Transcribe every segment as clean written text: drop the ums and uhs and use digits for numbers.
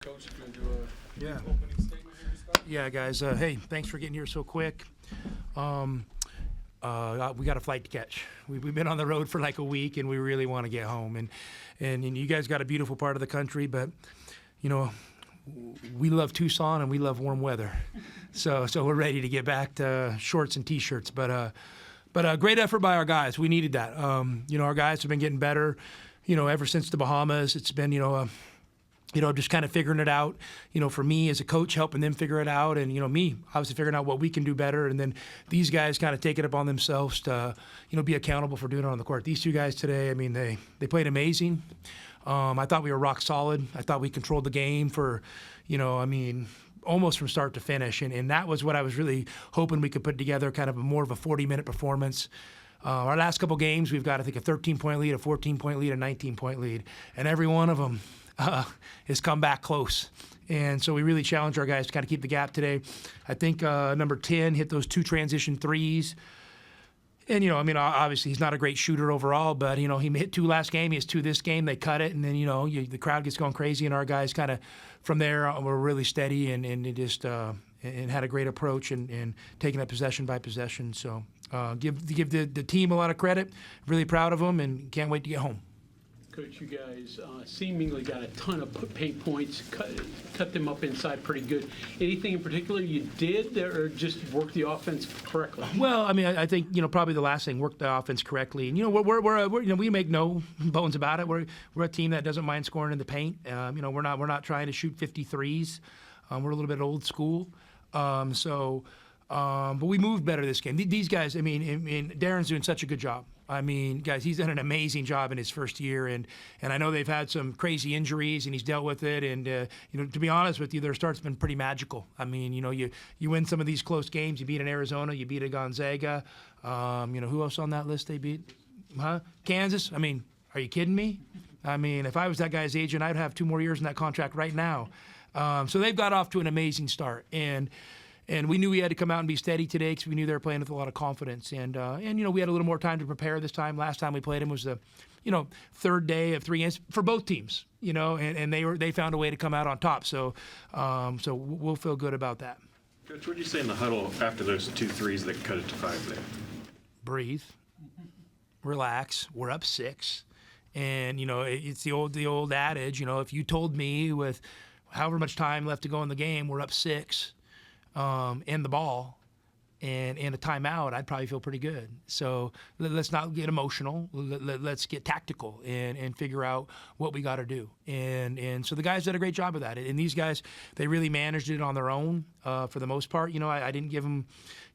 Coach, if you want to do a opening statement here to start? Yeah, guys. Hey, thanks for getting here so quick. We got a flight to catch. We've been on the road for like a week, and we really want to get home. And you guys got a beautiful part of the country, but you know, we love Tucson and we love warm weather. So we're ready to get back to shorts and t-shirts. But great effort by our guys. We needed that. Our guys have been getting better. Ever since the Bahamas, it's been just kind of figuring it out, for me as a coach, helping them figure it out. And, me, obviously figuring out what we can do better. And then these guys kind of take it upon themselves to, be accountable for doing it on the court. These two guys today, they played amazing. I thought we were rock solid. I thought we controlled the game for, almost from start to finish. And that was what I was really hoping we could put together, kind of more of a 40-minute performance. Our last couple games, we've got, I think, a 13-point lead, a 14-point lead, a 19-point lead. And every one of them has come back close. And so we really challenged our guys to kind of keep the gap today. I think number 10 hit those 2 transition threes. And, obviously he's not a great shooter overall, but, he hit 2 last game. He has 2 this game. They cut it. And then, the crowd gets going crazy. And our guys kind of, from there, were really steady and just and had a great approach and taking it possession by possession. So give the team a lot of credit. Really proud of them and can't wait to get home. Coach, you guys seemingly got a ton of paint points, cut them up inside pretty good. Anything in particular you did or just work the offense correctly? Well, I think, probably the last thing, work the offense correctly. And, we're we make no bones about it. We're a team that doesn't mind scoring in the paint. We're not trying to shoot 53s. We're a little bit old school. But we moved better this game. These guys, Darren's doing such a good job. Guys, he's done an amazing job in his first year, and I know they've had some crazy injuries, and he's dealt with it. And to be honest with you, their start's been pretty magical. You win some of these close games. You beat an Arizona, you beat a Gonzaga. Who else on that list they beat? Kansas. Are you kidding me? If I was that guy's agent, I'd have 2 more years in that contract right now. So they've got off to an amazing start, and we knew we had to come out and be steady today because we knew they were playing with a lot of confidence. And we had a little more time to prepare this time. Last time we played them was the, third day of 3 games for both teams. And they found a way to come out on top. So we'll feel good about that. Coach, what did you say in the huddle after those 2 threes that cut it to 5 there? Breathe, relax. We're up 6, and it's the old adage. If you told me with however much time left to go in the game, we're up 6. And the ball and a timeout, I'd probably feel pretty good. So let's not get emotional. Let's get tactical and figure out what we got to do. And so the guys did a great job of that. And these guys, they really managed it on their own for the most part. I didn't give them,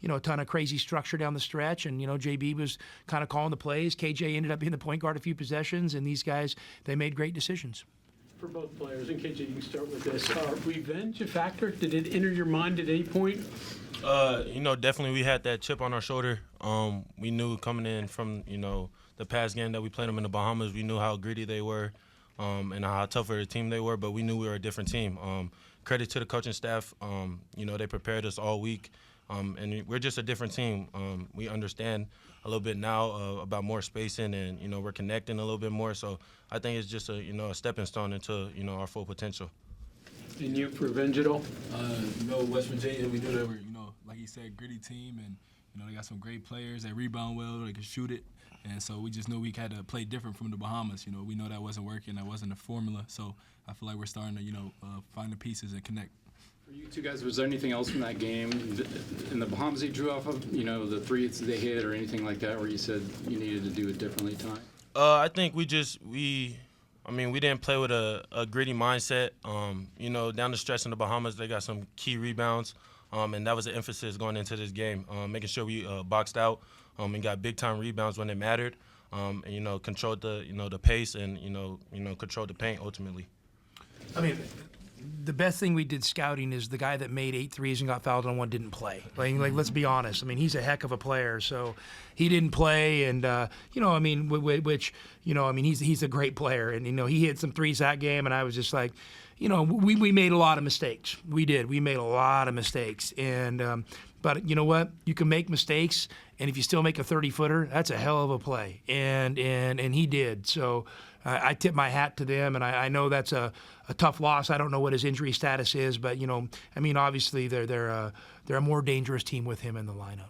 a ton of crazy structure down the stretch. And, JB was kind of calling the plays. KJ ended up being the point guard a few possessions. And these guys, they made great decisions. For both players, and KJ, you can start with this. Revenge a factor? Did it enter your mind at any point? Definitely we had that chip on our shoulder. We knew coming in from, the past game that we played them in the Bahamas, we knew how gritty they were and how tough of a team they were, but we knew we were a different team. Credit to the coaching staff. They prepared us all week, and we're just a different team. We understand a little bit now about more spacing, and, we're connecting a little bit more. So I think it's just a stepping stone into, our full potential. And you for revenge at all? West Virginia, we knew they were, like he said, gritty team, and, they got some great players. They rebound well, they can shoot it. And so we just knew we had to play different from the Bahamas. We know that wasn't working, that wasn't a formula. So I feel like we're starting to, find the pieces and connect. For you two guys, was there anything else from that game in the Bahamas you drew off of, the threes they hit or anything like that where you said you needed to do it differently tonight? I think we didn't play with a gritty mindset. Down the stretch in the Bahamas, they got some key rebounds, and that was the emphasis going into this game, making sure we boxed out and got big-time rebounds when it mattered, and, controlled the pace and, controlled the paint ultimately. The best thing we did scouting is the guy that made 8 threes and got fouled on 1 didn't play. Like let's be honest. He's a heck of a player, so he didn't play, and he's a great player, and he hit some threes that game, and I was just like, we made a lot of mistakes. We did. We made a lot of mistakes, and but you know what? You can make mistakes, and if you still make a 30-footer, that's a hell of a play, and he did. So I tip my hat to them, and I know that's a tough loss. I don't know what his injury status is, but I mean, obviously they're a more dangerous team with him in the lineup.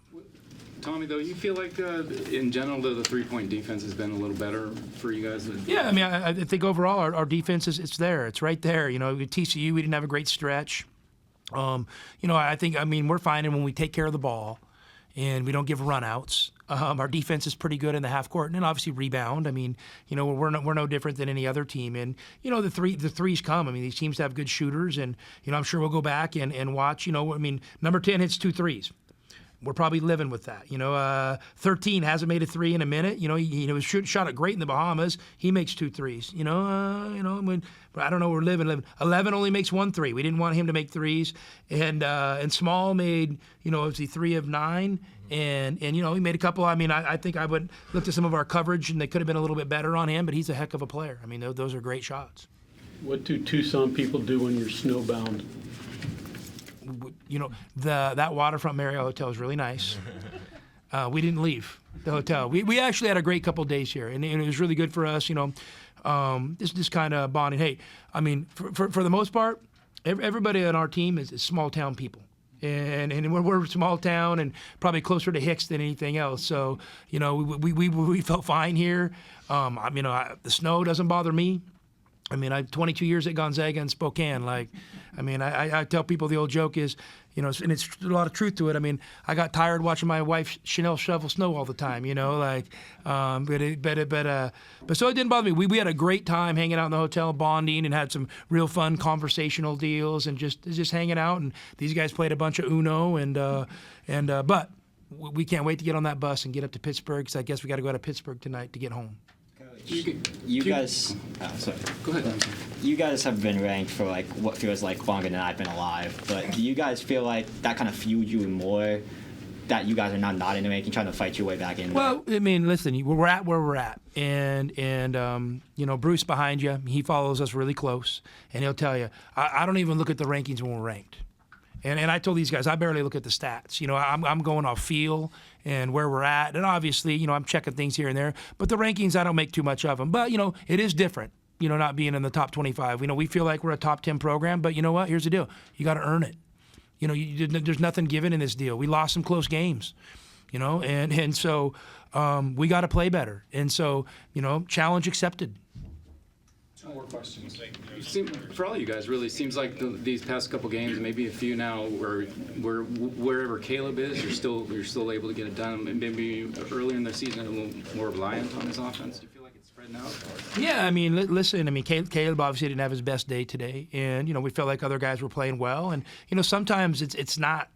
Tommy, though, you feel like in general, though, the three-point defense has been a little better for you guys? Yeah, I mean, I think overall our defense it's there. It's right there. With TCU, we didn't have a great stretch. I mean, we're finding when we take care of the ball and we don't give runouts, our defense is pretty good in the half court, and then obviously rebound. I mean, we're no different than any other team. And the threes come. I mean, these teams have good shooters, and I'm sure we'll go back and watch. I mean, number 10 hits 2 threes. We're probably living with that. 13 hasn't made a three in a minute. He shot it great in the Bahamas. He makes 2 threes. But I don't know. We're living. 11 only makes 1 3. We didn't want him to make threes. And Small made, was he 3 of 9? And he made a couple. I mean, I think I would look at some of our coverage, and they could have been a little bit better on him. But he's a heck of a player. I mean, those are great shots. What do Tucson people do when you're snowbound? That waterfront Marriott hotel is really nice. We didn't leave the hotel. We actually had a great couple of days here, and it was really good for us. This kind of bonding. Hey, I mean, for the most part, everybody on our team is small town people, and we're small town and probably closer to Hicks than anything else. So we felt fine here. The snow doesn't bother me. I mean, I 22 years at Gonzaga and Spokane. I tell people the old joke is, and it's a lot of truth to it. I mean, I got tired watching my wife Chanel shovel snow all the time. But so it didn't bother me. We had a great time hanging out in the hotel, bonding, and had some real fun conversational deals, and just hanging out. And these guys played a bunch of Uno, but we can't wait to get on that bus and get up to Pittsburgh, because I guess we got to go to Pittsburgh tonight to get home. You guys, sorry. Go ahead. You guys have been ranked for what feels like longer than I've been alive. But do you guys feel like that kind of fueled you more? That you guys are not in the ranking, trying to fight your way back in? Well, I mean, listen, we're at where we're at, and Bruce behind you, he follows us really close, and he'll tell you, I don't even look at the rankings when we're ranked. And I told these guys, I barely look at the stats. I'm going off feel and where we're at. And obviously, I'm checking things here and there. But the rankings, I don't make too much of them. But, it is different, not being in the top 25. We feel like we're a top 10 program. But you know what? Here's the deal. You got to earn it. There's nothing given in this deal. We lost some close games, and so we got to play better. And so, challenge accepted. Two more questions. For all you guys, really seems like these past couple games, maybe a few now, where wherever Caleb is, you're still able to get it done. Maybe earlier in the season, a little more reliant on his offense. Do you feel like it's spreading out? Yeah, I mean, listen, Caleb obviously didn't have his best day today, and we felt like other guys were playing well, and sometimes it's not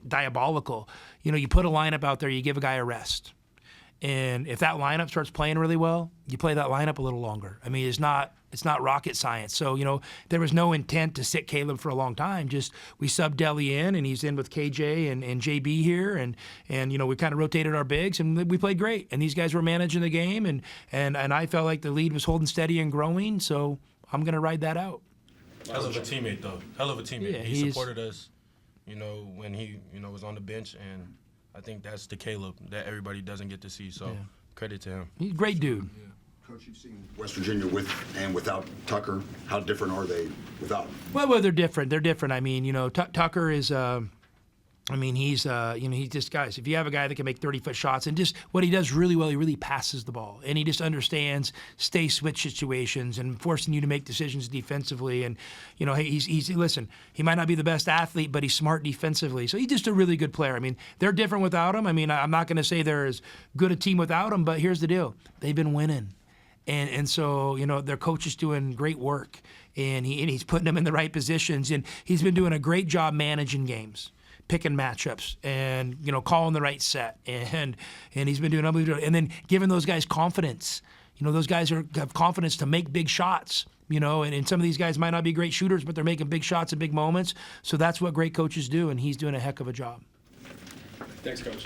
diabolical. You put a lineup out there, you give a guy a rest. And if that lineup starts playing really well, you play that lineup a little longer. I mean, it's not rocket science. So, there was no intent to sit Caleb for a long time. Just we subbed Deli in, and he's in with KJ and JB here. And we kind of rotated our bigs, and we played great. And these guys were managing the game, and I felt like the lead was holding steady and growing. So I'm going to ride that out. Hell of a teammate, though. Hell of a teammate. Yeah, he supported us, when he, was on the bench, and I think that's the Caleb that everybody doesn't get to see. So credit to him. He's a great dude. Coach, you've seen West Virginia with and without Tucker. How different are they without him? Well, they're different. They're different. I mean, Tucker is. He's he's just, guys, if you have a guy that can make 30-foot shots, and just what he does really well, he really passes the ball, and he just understands stay switch situations and forcing you to make decisions defensively. And listen, he might not be the best athlete, but he's smart defensively, so he's just a really good player. I mean, they're different without him. I mean, I'm not going to say they're as good a team without him, but here's the deal: they've been winning, and so their coach is doing great work, and he's putting them in the right positions, and he's been doing a great job managing games, picking matchups, and calling the right set, and he's been doing unbelievable, and then giving those guys confidence. Those guys have confidence to make big shots. And some of these guys might not be great shooters, but they're making big shots in big moments. So that's what great coaches do, and he's doing a heck of a job. Thanks, Coach.